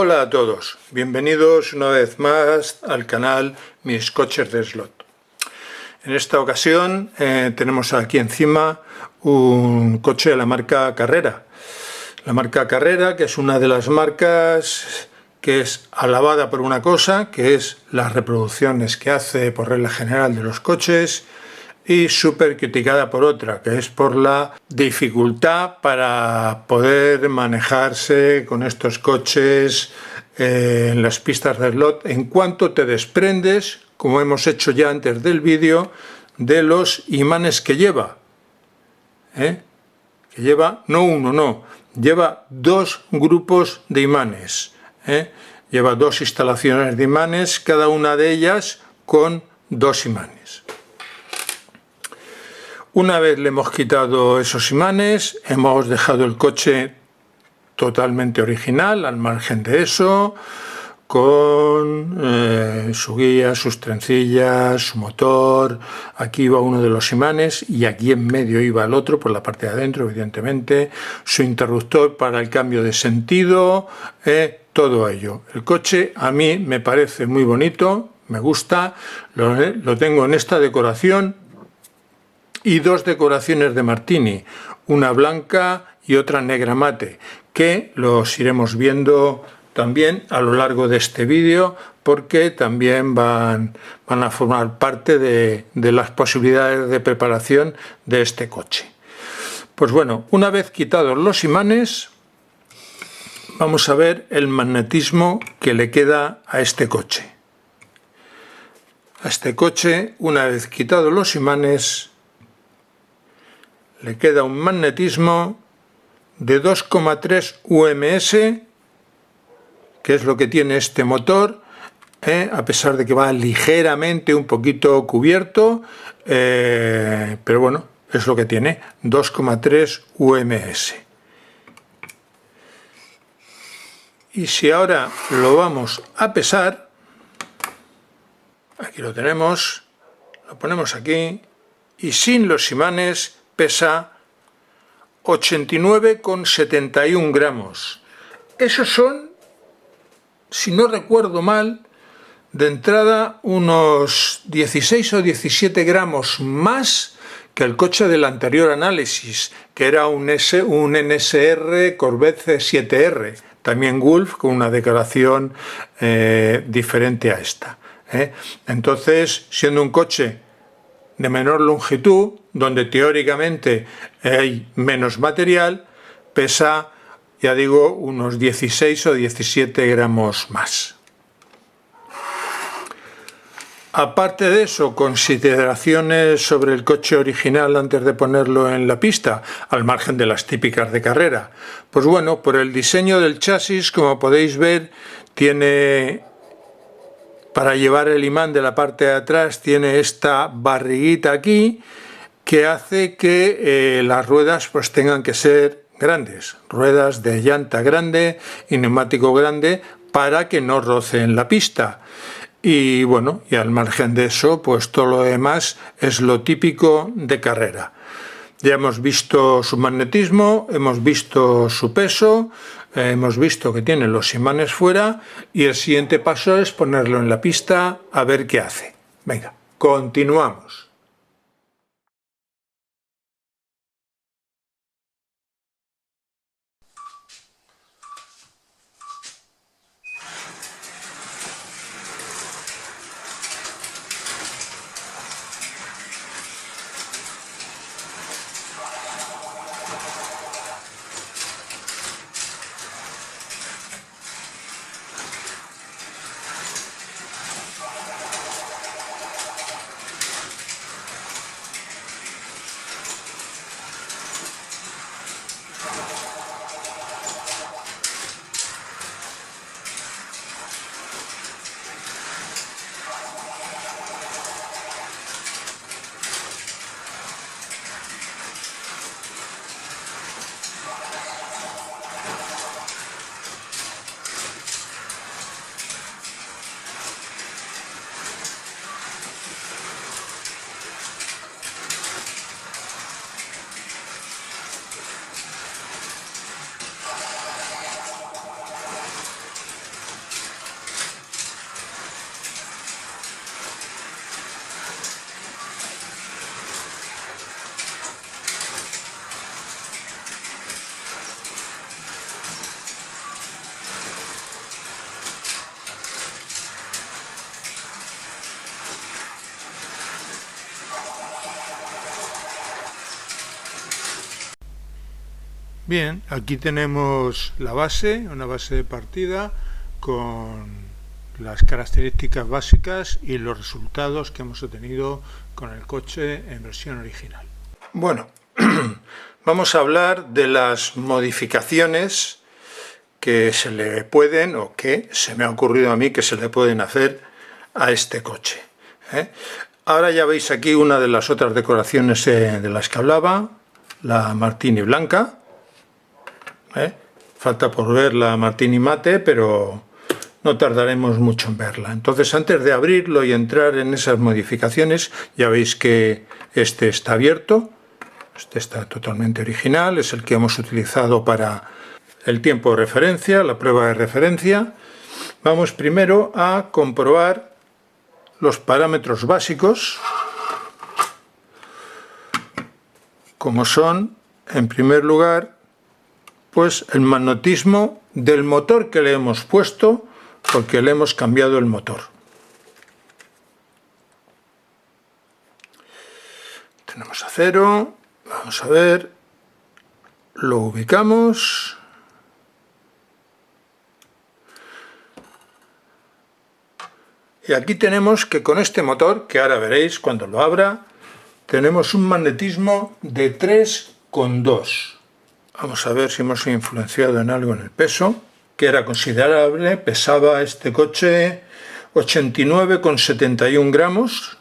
Hola a todos, bienvenidos una vez más al canal Mis Coches de Slot. En esta ocasión tenemos aquí encima un coche de la marca Carrera. La marca Carrera, que es una de las marcas que es alabada por una cosa, que es las reproducciones que hace por regla general de los coches, y súper criticada por otra, que es por la dificultad para poder manejarse con estos coches en las pistas de slot en cuanto te desprendes, como hemos hecho ya antes del vídeo, de los imanes que lleva. Que lleva, no uno, no, lleva dos grupos de imanes. Lleva dos instalaciones de imanes, cada una de ellas con dos imanes. Una vez le hemos quitado esos imanes, hemos dejado el coche totalmente original, al margen de eso, con su guía, sus trencillas, su motor. Aquí iba uno de los imanes y aquí en medio iba el otro, por la parte de adentro, evidentemente, su interruptor para el cambio de sentido, todo ello. El coche a mí me parece muy bonito, me gusta, lo tengo en esta decoración y dos decoraciones de Martini, una blanca y otra negra mate, que los iremos viendo también a lo largo de este vídeo, porque también van a formar parte de las posibilidades de preparación de este coche. Pues bueno, una vez quitados los imanes, vamos a ver el magnetismo que le queda a este coche. A este coche, una vez quitados los imanes, le queda un magnetismo de 2,3 UMS, que es lo que tiene este motor, a pesar de que va ligeramente un poquito cubierto, pero bueno, es lo que tiene, 2,3 UMS. Y si ahora lo vamos a pesar, aquí lo tenemos, lo ponemos aquí, y sin los imanes pesa 89,71 gramos. Esos son, si no recuerdo mal, de entrada unos 16 o 17 gramos más que el coche del anterior análisis, que era un NSR Corvette C7R, también Gulf, con una decoración diferente a esta. Entonces, siendo un coche de menor longitud, donde teóricamente hay menos material, pesa, ya digo, unos 16 o 17 gramos más. Aparte de eso, consideraciones sobre el coche original antes de ponerlo en la pista, al margen de las típicas de carrera. Pues bueno, por el diseño del chasis, como podéis ver, tiene, para llevar el imán de la parte de atrás, tiene esta barriguita aquí, que hace que las ruedas pues tengan que ser grandes, ruedas de llanta grande y neumático grande, para que no rocen la pista. Y bueno, y al margen de eso, pues todo lo demás es lo típico de carrera. Ya hemos visto su magnetismo, hemos visto su peso, hemos visto que tiene los imanes fuera, y el siguiente paso es ponerlo en la pista a ver qué hace. Venga, continuamos. Bien, aquí tenemos la base, una base de partida con las características básicas y los resultados que hemos obtenido con el coche en versión original. Bueno, vamos a hablar de las modificaciones que se le pueden, o que se me ha ocurrido a mí que se le pueden hacer a este coche. Ahora ya veis aquí una de las otras decoraciones de las que hablaba, la Martini blanca. Falta por ver la Martini mate, pero no tardaremos mucho en verla. Entonces, antes de abrirlo y entrar en esas modificaciones, ya veis que este está abierto, este está totalmente original, es el que hemos utilizado para el tiempo de referencia, la prueba de referencia. Vamos primero a comprobar los parámetros básicos, como son, en primer lugar, pues el magnetismo del motor que le hemos puesto, porque le hemos cambiado el motor. Tenemos acero, vamos a ver, lo ubicamos. Y aquí tenemos que con este motor, que ahora veréis cuando lo abra, tenemos un magnetismo de 3,2. Vamos a ver si hemos influenciado en algo en el peso, que era considerable. Pesaba este coche 89,71 gramos,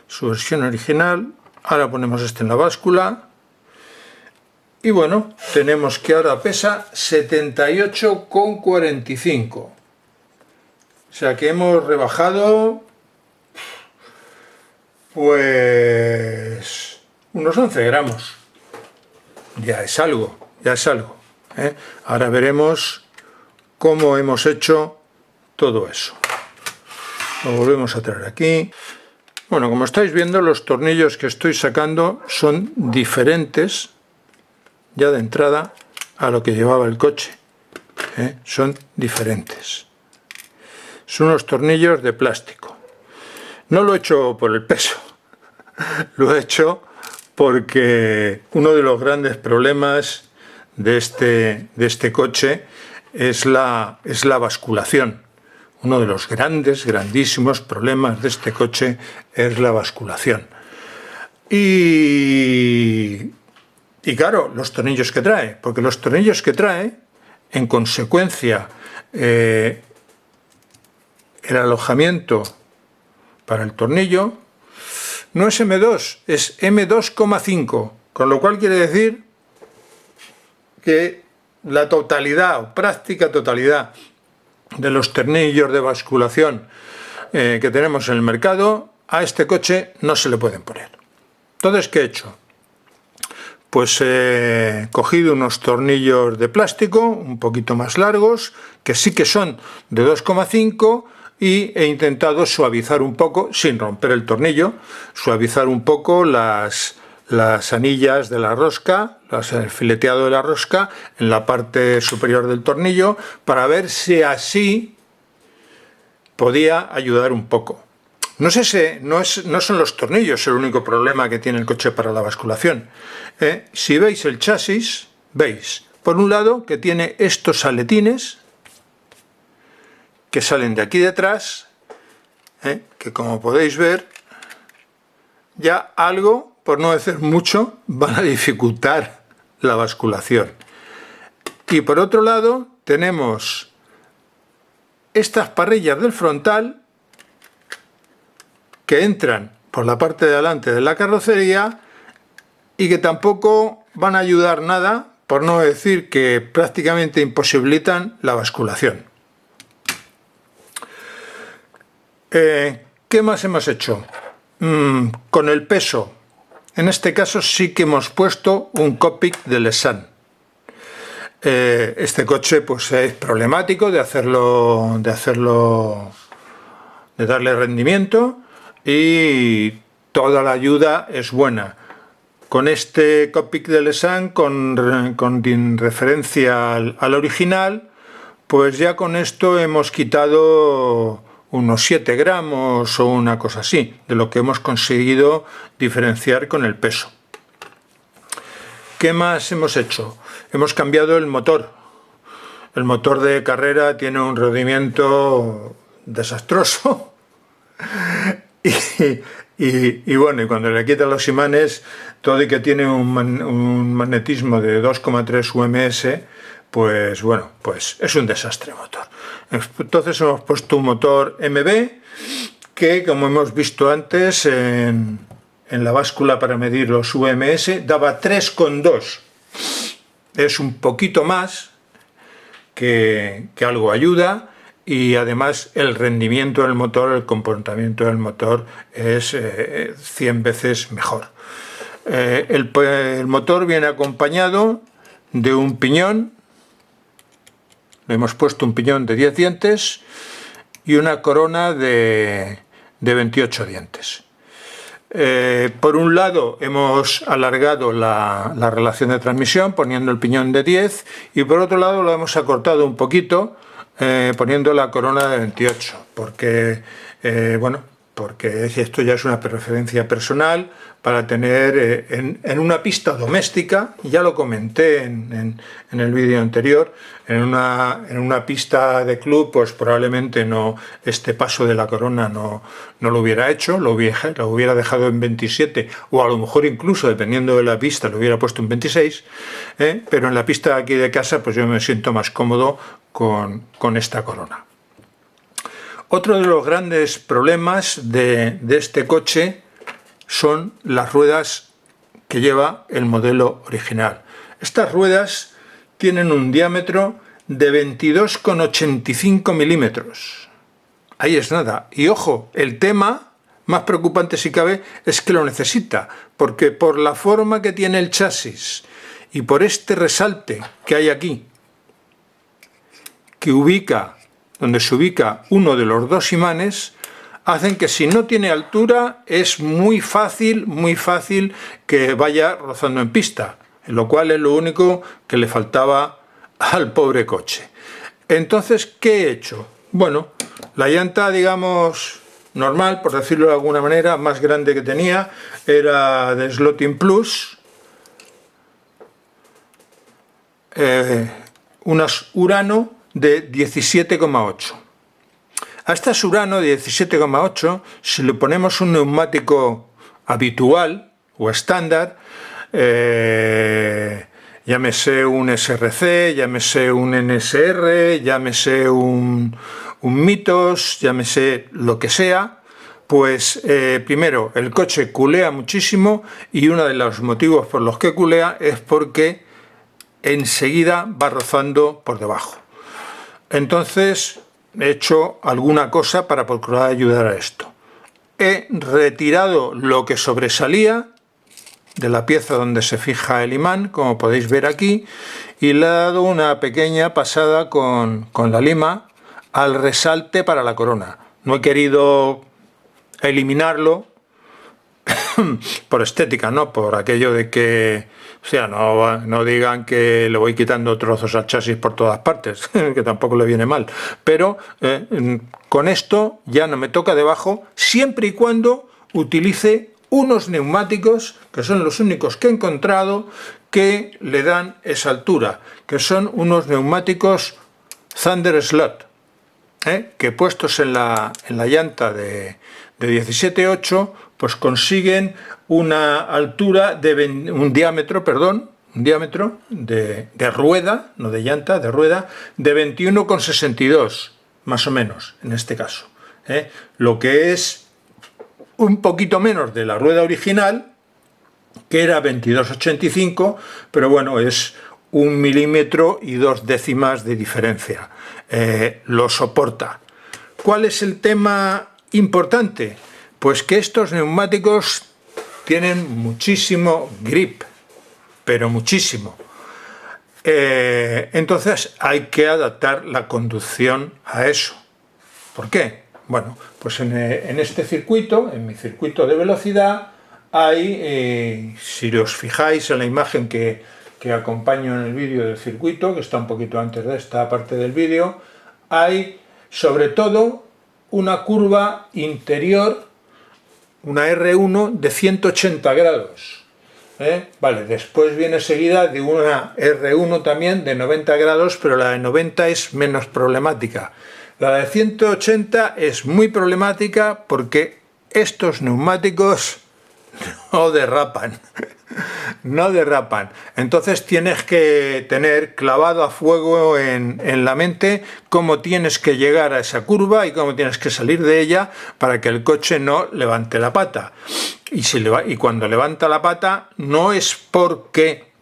su versión original. Ahora ponemos este en la báscula. Y bueno, tenemos que ahora pesa 78,45. O sea que hemos rebajado pues unos 11 gramos. Ya es algo, ya es algo. Ahora veremos cómo hemos hecho todo eso. Lo volvemos a traer aquí. Bueno, como estáis viendo, los tornillos que estoy sacando son diferentes ya de entrada a lo que llevaba el coche. Son diferentes. Son unos tornillos de plástico. No lo he hecho por el peso, lo he hecho porque uno de los grandes problemas de este coche es la basculación. Uno de los grandísimos problemas de este coche es la basculación. Y claro, los tornillos que trae, porque los tornillos que trae, en consecuencia, el alojamiento para el tornillo no es M2, es M2,5, con lo cual quiere decir que la totalidad o práctica totalidad de los tornillos de basculación que tenemos en el mercado a este coche no se le pueden poner. Entonces, ¿qué he hecho? Pues he cogido unos tornillos de plástico un poquito más largos, que sí que son de 2,5, y he intentado suavizar un poco, sin romper el tornillo, suavizar un poco las anillas de la rosca, el fileteado de la rosca en la parte superior del tornillo, para ver si así podía ayudar un poco. No son los tornillos el único problema que tiene el coche para la basculación. Si veis el chasis, veis, por un lado, que tiene estos aletines que salen de aquí detrás, que como podéis ver, ya algo, por no decir mucho, van a dificultar la basculación. Y por otro lado, tenemos estas parrillas del frontal que entran por la parte de delante de la carrocería y que tampoco van a ayudar nada, por no decir que prácticamente imposibilitan la basculación. ¿Qué más hemos hecho? Con el peso, en este caso sí que hemos puesto un cockpit de Lesan. Este coche pues es problemático de darle rendimiento, y toda la ayuda es buena. Con este cockpit de Lesan, con referencia al original, pues ya con esto hemos quitado unos 7 gramos o una cosa así, de lo que hemos conseguido diferenciar con el peso. ¿Qué más hemos hecho? Hemos cambiado el motor. El motor de carrera tiene un rendimiento desastroso y bueno, y cuando le quitan los imanes, todo y que tiene un magnetismo de 2,3 UMS, pues bueno, pues es un desastre el motor. Entonces hemos puesto un motor MB que, como hemos visto antes en la báscula para medir los UMS, daba 3,2. Es un poquito más, que algo ayuda, y además el rendimiento del motor, el comportamiento del motor es 100 veces mejor. El motor viene acompañado de un piñón. Le hemos puesto un piñón de 10 dientes y una corona de 28 dientes. Por un lado hemos alargado la relación de transmisión poniendo el piñón de 10 y por otro lado lo hemos acortado un poquito poniendo la corona de 28, porque porque esto ya es una preferencia personal para tener en una pista doméstica. Ya lo comenté en el vídeo anterior, en una pista de club, pues probablemente no, este paso de la corona no lo hubiera hecho, lo hubiera dejado en 27, o a lo mejor incluso, dependiendo de la pista, lo hubiera puesto en 26, pero en la pista aquí de casa pues yo me siento más cómodo con esta corona. Otro de los grandes problemas de este coche son las ruedas que lleva el modelo original. Estas ruedas tienen un diámetro de 22,85 milímetros. Ahí es nada. Y ojo, el tema más preocupante si cabe es que lo necesita, porque por la forma que tiene el chasis y por este resalte que hay aquí, donde se ubica uno de los dos imanes, hacen que si no tiene altura es muy fácil que vaya rozando en pista, lo cual es lo único que le faltaba al pobre coche. Entonces, ¿qué he hecho? Bueno, la llanta, digamos, normal, por decirlo de alguna manera, más grande que tenía, era de Slotting Plus, unas Urano de 17,8. A estas Urano de 17,8, si le ponemos un neumático habitual o estándar, llámese un SRC, llámese un NSR, llámese un Mitos, llámese lo que sea, pues primero el coche culea muchísimo, y uno de los motivos por los que culea es porque enseguida va rozando por debajo. Entonces he hecho alguna cosa para procurar ayudar a esto. He retirado lo que sobresalía de la pieza donde se fija el imán, como podéis ver aquí, y le he dado una pequeña pasada con la lima al resalte para la corona. No he querido eliminarlo por estética, no por aquello de que, o sea, no digan que le voy quitando trozos al chasis por todas partes, que tampoco le viene mal, pero con esto ya no me toca debajo, siempre y cuando utilice unos neumáticos, que son los únicos que he encontrado, que le dan esa altura, que son unos neumáticos Thunder Slot, que puestos en la llanta de 17,8, pues consiguen una altura un diámetro de rueda, no de llanta, de rueda, de 21,62, más o menos, en este caso. Lo que es un poquito menos de la rueda original, que era 22,85, pero bueno, es 1 milímetro y 2 décimas de diferencia. Lo soporta. ¿Cuál es el tema importante? Pues que estos neumáticos tienen muchísimo grip, pero muchísimo. Entonces hay que adaptar la conducción a eso. ¿Por qué? Bueno, pues en este circuito, en mi circuito de velocidad, hay, si os fijáis en la imagen que acompaño en el vídeo del circuito, que está un poquito antes de esta parte del vídeo, hay sobre todo una curva interior, una R1 de 180 grados. Vale, después viene seguida de una R1 también de 90 grados, pero la de 90 es menos problemática. La de 180 es muy problemática porque estos neumáticos no derrapan. No derrapan. Entonces tienes que tener clavado a fuego en la mente cómo tienes que llegar a esa curva y cómo tienes que salir de ella para que el coche no levante la pata. Y cuando levanta la pata no es porque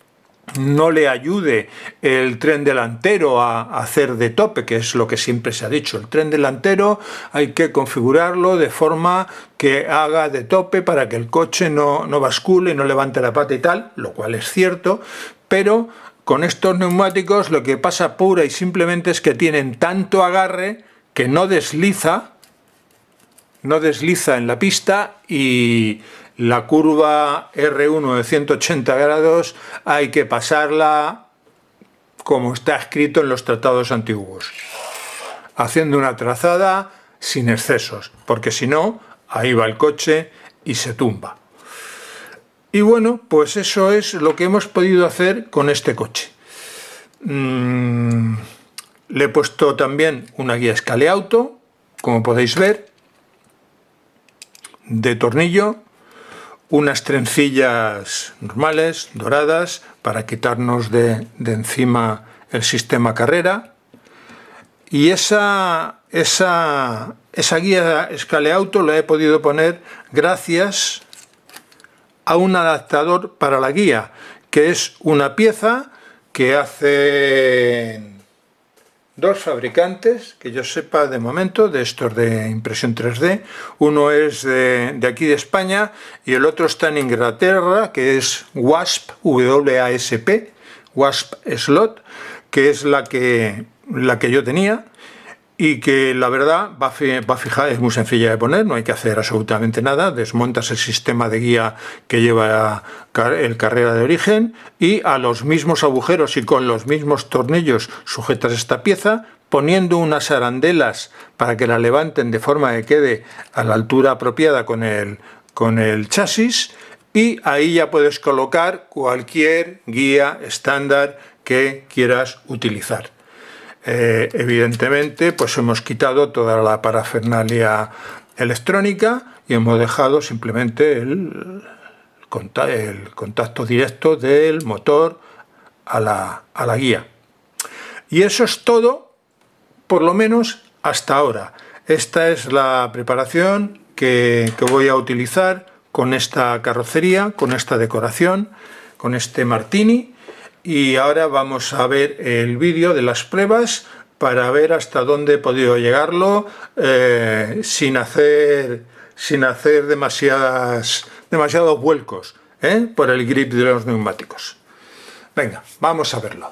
no le ayude el tren delantero a hacer de tope, que es lo que siempre se ha dicho. El tren delantero hay que configurarlo de forma que haga de tope para que el coche no bascule, no levante la pata y tal, lo cual es cierto, pero con estos neumáticos lo que pasa pura y simplemente es que tienen tanto agarre que no desliza en la pista, y la curva R1 de 180 grados hay que pasarla como está escrito en los tratados antiguos, haciendo una trazada sin excesos, porque si no, ahí va el coche y se tumba. Y bueno, pues eso es lo que hemos podido hacer con este coche. Le he puesto también una guía Scaleauto, como podéis ver, de tornillo, unas trencillas normales, doradas, para quitarnos de encima el sistema carrera. Y esa guía Scaleauto la he podido poner gracias a un adaptador para la guía, que es una pieza que hacen dos fabricantes, que yo sepa de momento, de estos de impresión 3D. Uno es de aquí de España y el otro está en Inglaterra, que es Wasp, W-A-S-P, Wasp Slot, que es la que yo tenía, y que la verdad va fija, es muy sencilla de poner, no hay que hacer absolutamente nada. Desmontas el sistema de guía que lleva el carrera de origen y a los mismos agujeros y con los mismos tornillos sujetas esta pieza, poniendo unas arandelas para que la levanten de forma que quede a la altura apropiada con el chasis, y ahí ya puedes colocar cualquier guía estándar que quieras utilizar. Evidentemente pues hemos quitado toda la parafernalia electrónica y hemos dejado simplemente el contacto directo del motor a la guía. Y eso es todo, por lo menos hasta ahora. Esta es la preparación que voy a utilizar con esta carrocería, con esta decoración, con este Martini. Y ahora vamos a ver el vídeo de las pruebas para ver hasta dónde he podido llegarlo sin hacer demasiados vuelcos por el grip de los neumáticos. Venga, vamos a verlo.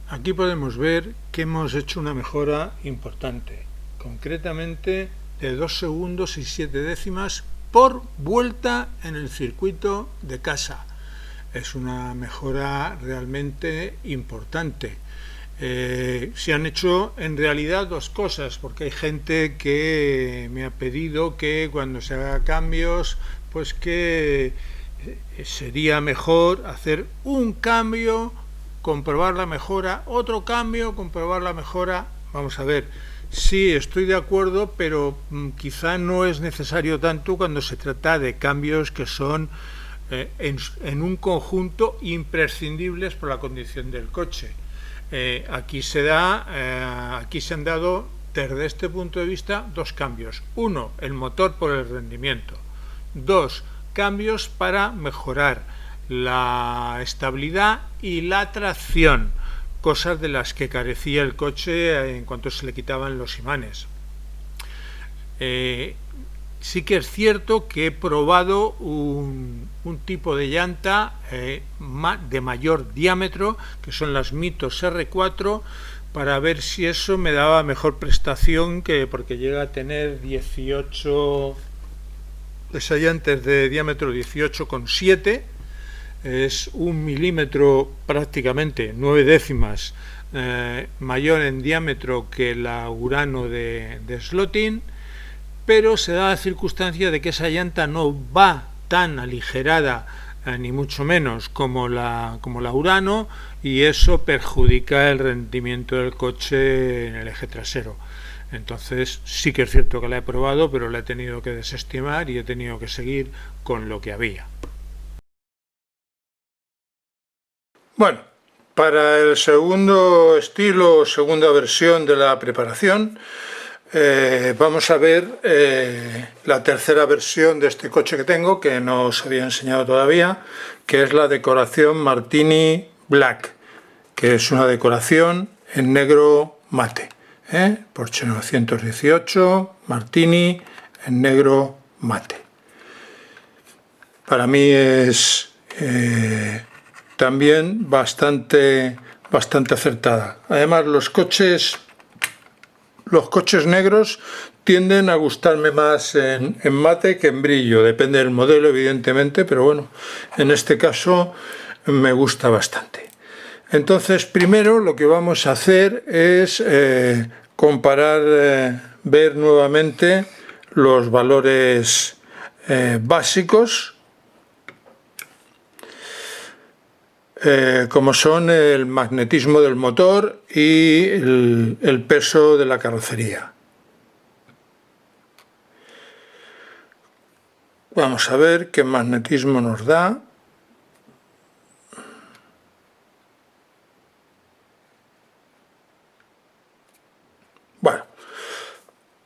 Aquí podemos ver que hemos hecho una mejora importante, concretamente de 2 segundos y 7 décimas por vuelta en el circuito de casa. Es una mejora realmente importante. Se han hecho en realidad dos cosas, porque hay gente que me ha pedido que cuando se haga cambios, pues que sería mejor hacer un cambio, comprobar la mejora, otro cambio, comprobar la mejora. Vamos a ver, sí, estoy de acuerdo, pero quizá no es necesario tanto cuando se trata de cambios que son en un conjunto imprescindibles por la condición del coche. Aquí se han dado desde este punto de vista dos cambios. Uno, el motor por el rendimiento. Dos, cambios para mejorar la estabilidad y la tracción, cosas de las que carecía el coche en cuanto se le quitaban los imanes. Sí que es cierto que he probado un tipo de llanta de mayor diámetro, que son las Mitos R4, para ver si eso me daba mejor prestación, porque llega a tener 18, esa llanta es de diámetro 18,7, es 1 milímetro prácticamente, 9 décimas, mayor en diámetro que la Urano de Slottin, pero se da la circunstancia de que esa llanta no va tan aligerada ni mucho menos como la Urano, y eso perjudica el rendimiento del coche en el eje trasero. Entonces sí que es cierto que la he probado, pero la he tenido que desestimar y he tenido que seguir con lo que había. Bueno, para el segundo estilo, segunda versión de la preparación, vamos a ver la tercera versión de este coche que tengo, que no os había enseñado todavía, que es la decoración Martini Black, que es una decoración en negro mate. Porsche 918 Martini en negro mate. Para mí es también bastante acertada. Además, los coches negros tienden a gustarme más en mate que en brillo, depende del modelo evidentemente, pero bueno, en este caso me gusta bastante. Entonces, primero lo que vamos a hacer es comparar, ver nuevamente los valores básicos, como son el magnetismo del motor y el peso de la carrocería. Vamos a ver qué magnetismo nos da.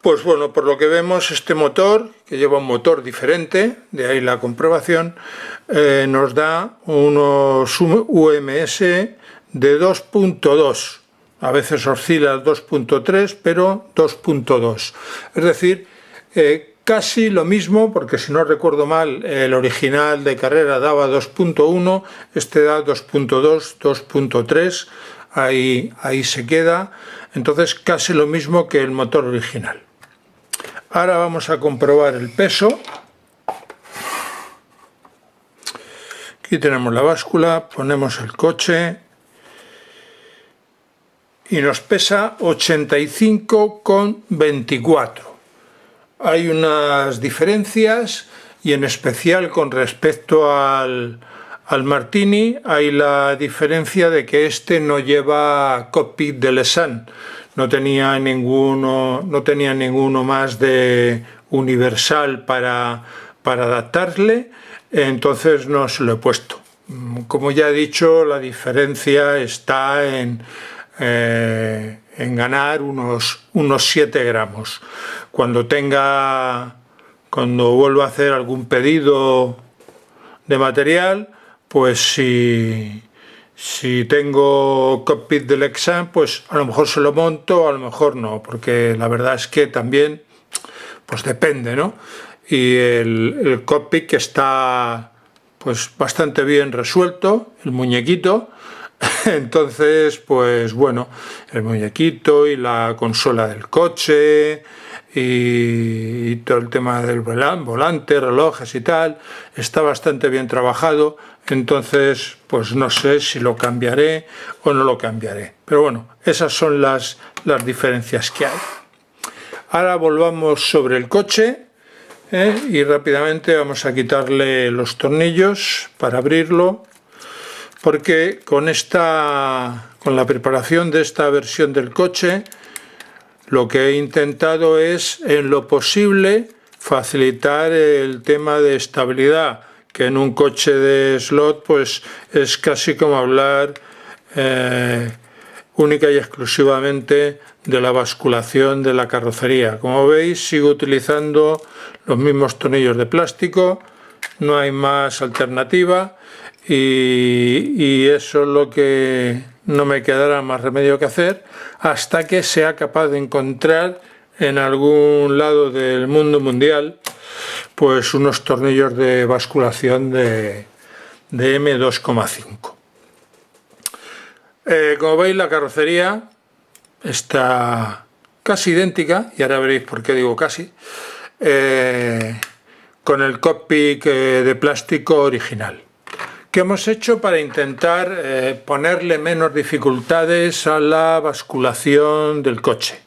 Pues bueno, por lo que vemos, este motor, que lleva un motor diferente, de ahí la comprobación, nos da unos UMS de 2.2. A veces oscila al 2.3, pero 2.2. Es decir, casi lo mismo, porque si no recuerdo mal, el original de carrera daba 2.1, este da 2.2, 2.3, ahí se queda. Entonces casi lo mismo que el motor original. Ahora vamos a comprobar el peso. Aquí tenemos la báscula, ponemos el coche y nos pesa 85,24. Hay unas diferencias, y en especial con respecto al Martini hay la diferencia de que este no lleva cockpit de Lesan. No tenía ninguno más de universal para adaptarle, entonces no se lo he puesto. Como ya he dicho, la diferencia está en ganar unos 7 gramos. Cuando vuelva a hacer algún pedido de material, pues si tengo cockpit de Lexan, pues a lo mejor se lo monto, a lo mejor no, porque la verdad es que también pues depende, ¿no? Y el cockpit que está pues bastante bien resuelto, el muñequito, Entonces, pues bueno, el muñequito y la consola del coche y todo el tema del volante, relojes y tal, está bastante bien trabajado. Entonces, pues no sé si lo cambiaré o no lo cambiaré. Pero bueno, esas son las diferencias que hay. Ahora volvamos sobre el coche, y rápidamente vamos a quitarle los tornillos para abrirlo, porque con la preparación de esta versión del coche, lo que he intentado es, en lo posible, facilitar el tema de estabilidad, que en un coche de slot pues es casi como hablar única y exclusivamente de la basculación de la carrocería. Como veis, sigo utilizando los mismos tornillos de plástico, no hay más alternativa, y eso es lo que no me quedará más remedio que hacer hasta que sea capaz de encontrar en algún lado del mundo mundial pues unos tornillos de basculación de M2,5. Como veis, la carrocería está casi idéntica, y ahora veréis por qué digo casi, con el cockpit de plástico original. ¿Qué hemos hecho para intentar ponerle menos dificultades a la basculación del coche?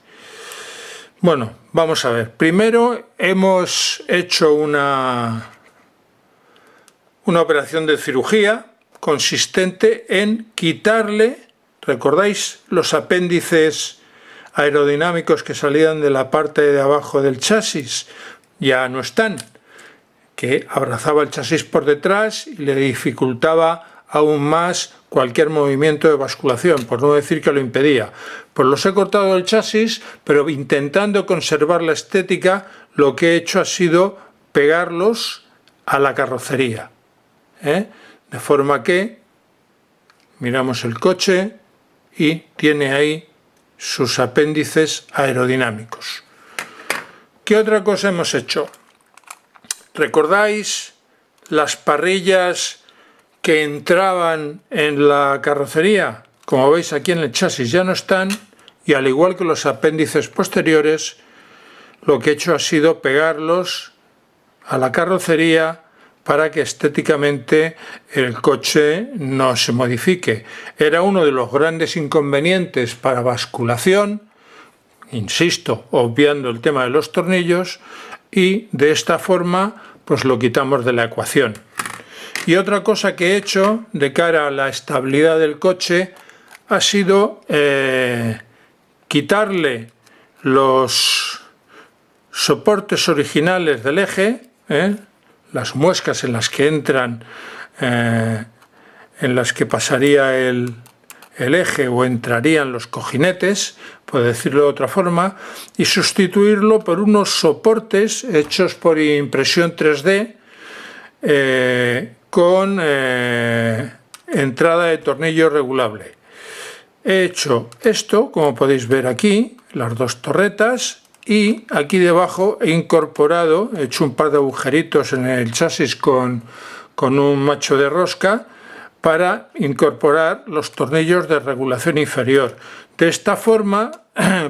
Bueno, vamos a ver. Primero hemos hecho una operación de cirugía consistente en quitarle, ¿recordáis los apéndices aerodinámicos que salían de la parte de abajo del chasis? Ya no están, que abrazaba el chasis por detrás y le dificultaba aún más cualquier movimiento de basculación, por no decir que lo impedía. Pues los he cortado del chasis, pero intentando conservar la estética, lo que he hecho ha sido pegarlos a la carrocería, de forma que miramos el coche y tiene ahí sus apéndices aerodinámicos. ¿Qué otra cosa hemos hecho? ¿Recordáis las parrillas que entraban en la carrocería? Como veis, aquí en el chasis ya no están, y al igual que los apéndices posteriores, lo que he hecho ha sido pegarlos a la carrocería para que estéticamente el coche no se modifique. Era uno de los grandes inconvenientes para basculación, insisto, obviando el tema de los tornillos, y de esta forma pues lo quitamos de la ecuación. Y otra cosa que he hecho de cara a la estabilidad del coche ha sido quitarle los soportes originales del eje, las muescas en las que entran, en las que pasaría el eje o entrarían los cojinetes, por decirlo de otra forma, y sustituirlo por unos soportes hechos por impresión 3D con entrada de tornillo regulable. He hecho esto, como podéis ver aquí, las dos torretas, y aquí debajo he incorporado, he hecho un par de agujeritos en el chasis con un macho de rosca para incorporar los tornillos de regulación inferior. De esta forma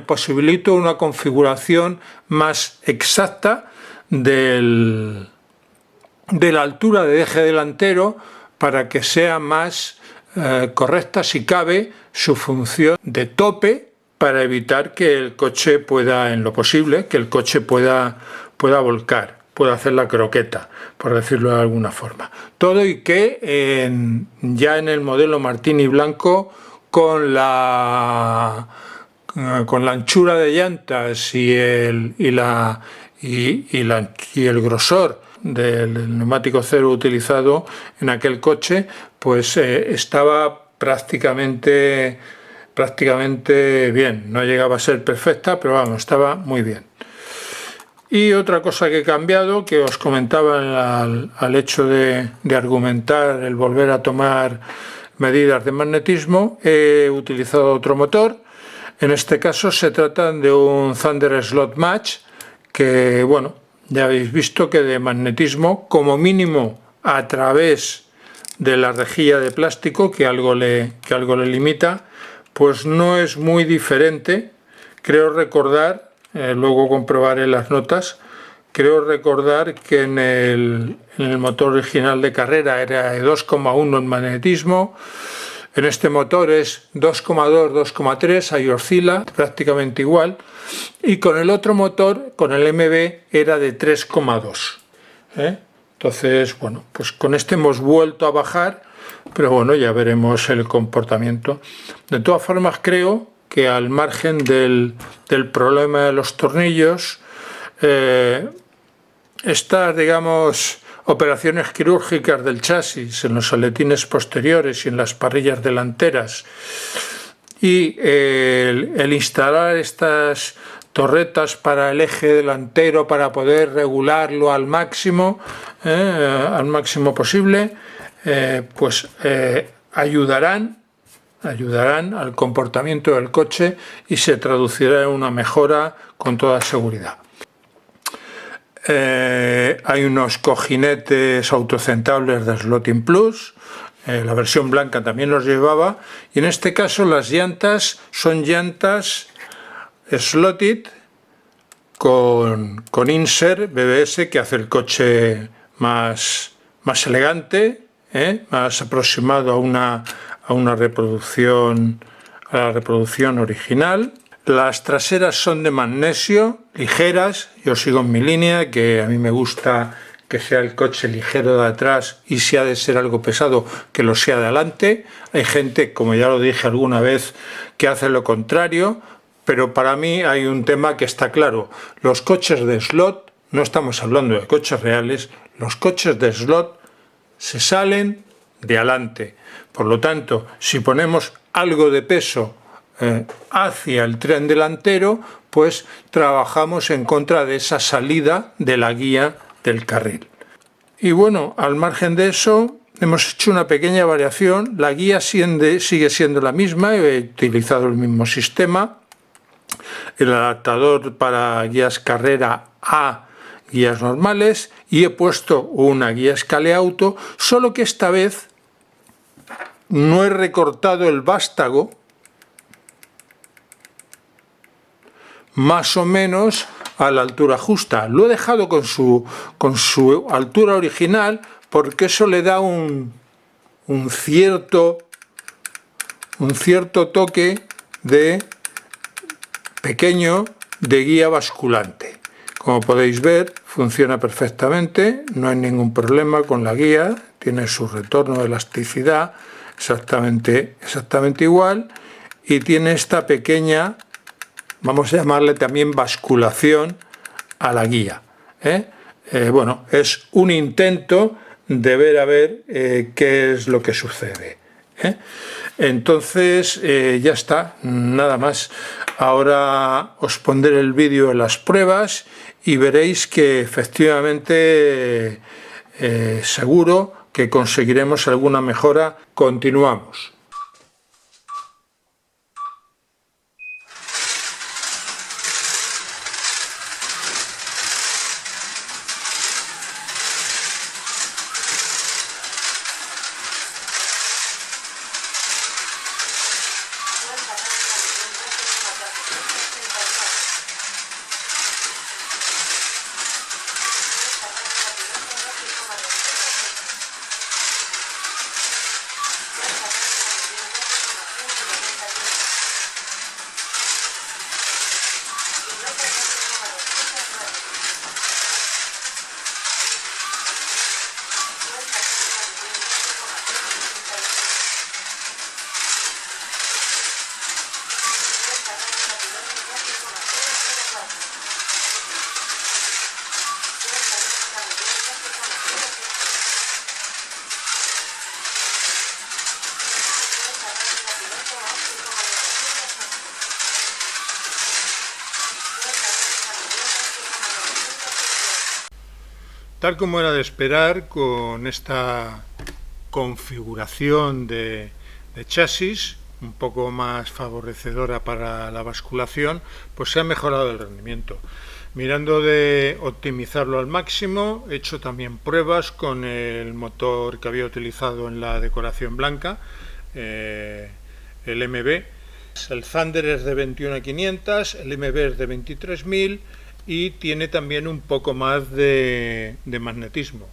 posibilito una configuración más exacta de la altura del eje delantero para que sea más correcta, si cabe, su función de tope, para evitar que el coche pueda, en lo posible, que el coche pueda volcar, pueda hacer la croqueta, por decirlo de alguna forma. Todo y que ya en el modelo Martini blanco, con la anchura de llantas y el grosor del neumático cero utilizado en aquel coche, pues estaba prácticamente bien. No llegaba a ser perfecta, pero vamos, estaba muy bien. Y otra cosa que he cambiado, que os comentaba al hecho de argumentar el volver a tomar medidas de magnetismo, he utilizado otro motor. En este caso se trata de un Thunder Slot Match, que bueno, ya habéis visto que de magnetismo, como mínimo a través de la rejilla de plástico que algo le limita, pues no es muy diferente. Creo recordar, luego comprobaré las notas, creo recordar que en el motor original de carrera era de 2,1 en magnetismo. En este motor es 2,2, 2,3, ahí oscila prácticamente igual. Y con el otro motor, con el MB, era de 3,2. Entonces, bueno, pues con este hemos vuelto a bajar, pero bueno, ya veremos el comportamiento. De todas formas, creo que al margen del problema de los tornillos, estas, digamos, operaciones quirúrgicas del chasis en los aletines posteriores y en las parrillas delanteras y el instalar estas torretas para el eje delantero para poder regularlo al máximo posible, pues ayudarán al comportamiento del coche y se traducirá en una mejora con toda seguridad. Hay unos cojinetes autocentables de Slotting Plus, la versión blanca también los llevaba, y en este caso las llantas son llantas slotted con insert BBS, que hace el coche más elegante, más aproximado a una reproducción, a la reproducción original. Las traseras son de magnesio, ligeras. Yo sigo en mi línea, que a mí me gusta que sea el coche ligero de atrás y si ha de ser algo pesado, que lo sea de adelante. Hay gente, como ya lo dije alguna vez, que hace lo contrario, pero para mí hay un tema que está claro. Los coches de slot, no estamos hablando de coches reales, los coches de slot se salen de adelante. Por lo tanto, si ponemos algo de peso hacia el tren delantero, pues trabajamos en contra de esa salida de la guía del carril. Y bueno, al margen de eso, hemos hecho una pequeña variación. La guía sigue siendo la misma, he utilizado el mismo sistema, el adaptador para guías carrera a guías normales, y he puesto una guía Scale Auto, solo que esta vez no he recortado el vástago más o menos a la altura justa. Lo he dejado con su altura original porque eso le da un cierto toque de pequeño de guía basculante. Como podéis ver, funciona perfectamente, no hay ningún problema con la guía, tiene su retorno de elasticidad exactamente igual, y tiene esta pequeña, vamos a llamarle también basculación a la guía. Bueno, es un intento de ver a ver qué es lo que sucede. Entonces ya está, nada más. Ahora os pondré el vídeo de las pruebas y veréis que efectivamente seguro que conseguiremos alguna mejora. Continuamos. Tal como era de esperar, con esta configuración de chasis, un poco más favorecedora para la basculación, pues se ha mejorado el rendimiento. Mirando de optimizarlo al máximo, he hecho también pruebas con el motor que había utilizado en la decoración blanca, el MB. El Thunder es de 21.500, el MB es de 23.000 y tiene también un poco más de magnetismo,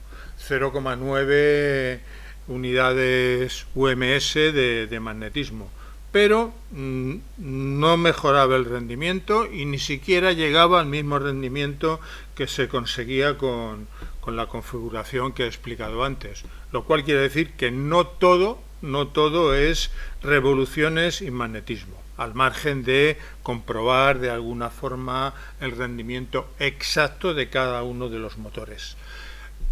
0,9 unidades UMS de magnetismo, pero no mejoraba el rendimiento y ni siquiera llegaba al mismo rendimiento que se conseguía con la configuración que he explicado antes, lo cual quiere decir que no todo es revoluciones y magnetismo, al margen de comprobar de alguna forma el rendimiento exacto de cada uno de los motores.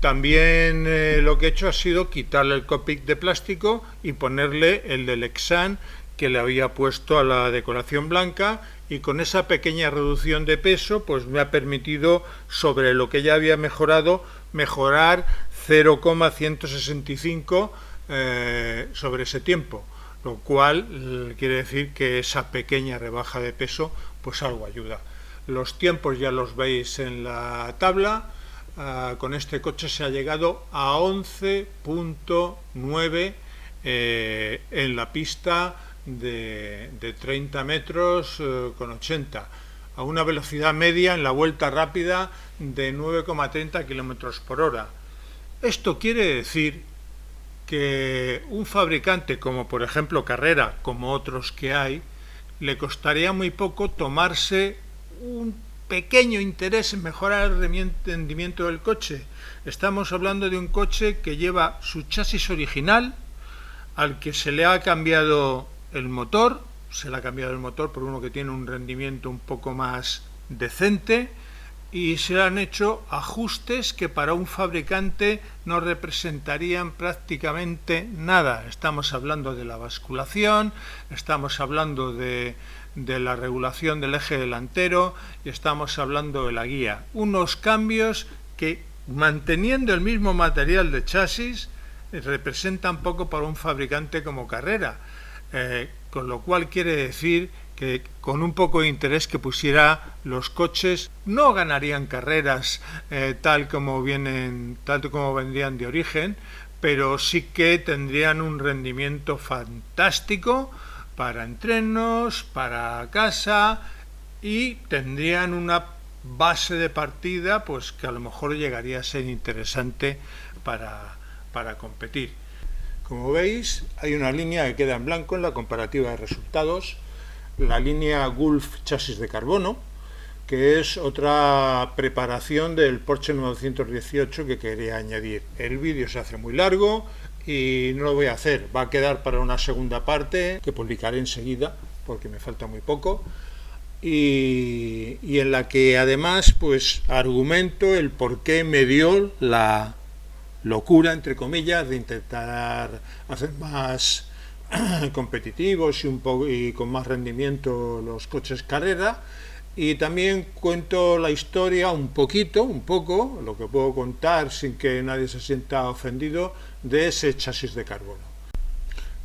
También lo que he hecho ha sido quitarle el cockpit de plástico y ponerle el del Lexan que le había puesto a la decoración blanca, y con esa pequeña reducción de peso pues me ha permitido, sobre lo que ya había mejorado, mejorar 0,165 sobre ese tiempo, lo cual quiere decir que esa pequeña rebaja de peso pues algo ayuda. Los tiempos ya los veis en la tabla. Con este coche se ha llegado a 11.9 en la pista de 30 metros con 80, a una velocidad media en la vuelta rápida de 9,30 kilómetros por hora. Esto quiere decir que un fabricante como por ejemplo Carrera, como otros que hay, le costaría muy poco tomarse un pequeño interés en mejorar el rendimiento del coche. Estamos hablando de un coche que lleva su chasis original, al que se le ha cambiado el motor, por uno que tiene un rendimiento un poco más decente, y se han hecho ajustes que para un fabricante no representarían prácticamente nada. Estamos hablando de la basculación, estamos hablando de la regulación del eje delantero y estamos hablando de la guía. Unos cambios que, manteniendo el mismo material de chasis, representan poco para un fabricante como Carrera, con lo cual quiere decir que con un poco de interés que pusiera, los coches no ganarían carreras tal como vendrían de origen, pero sí que tendrían un rendimiento fantástico para entrenos, para casa, y tendrían una base de partida pues que a lo mejor llegaría a ser interesante para competir. Como veis, hay una línea que queda en blanco en la comparativa de resultados, la línea Gulf chasis de carbono, que es otra preparación del Porsche 918 que quería añadir. El vídeo se hace muy largo y no lo voy a hacer, va a quedar para una segunda parte que publicaré enseguida porque me falta muy poco, y en la que además pues argumento el por qué me dio la locura, entre comillas, de intentar hacer más competitivos y con más rendimiento los coches Carrera, y también cuento la historia un poco, lo que puedo contar sin que nadie se sienta ofendido, de ese chasis de carbono.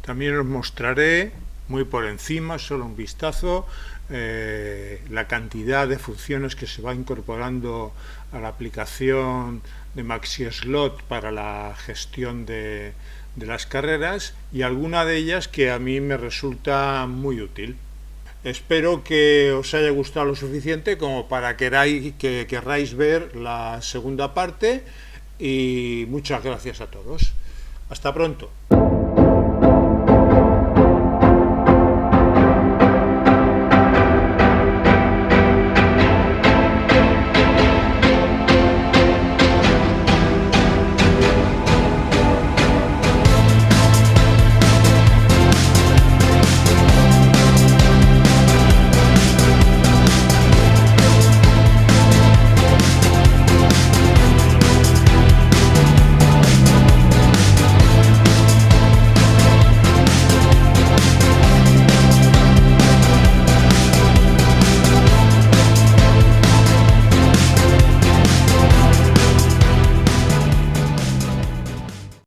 También os mostraré muy por encima, solo un vistazo, la cantidad de funciones que se va incorporando a la aplicación de MaxiSlot para la gestión de las carreras, y alguna de ellas que a mí me resulta muy útil. Espero que os haya gustado lo suficiente como para que querráis ver la segunda parte, y muchas gracias a todos. Hasta pronto.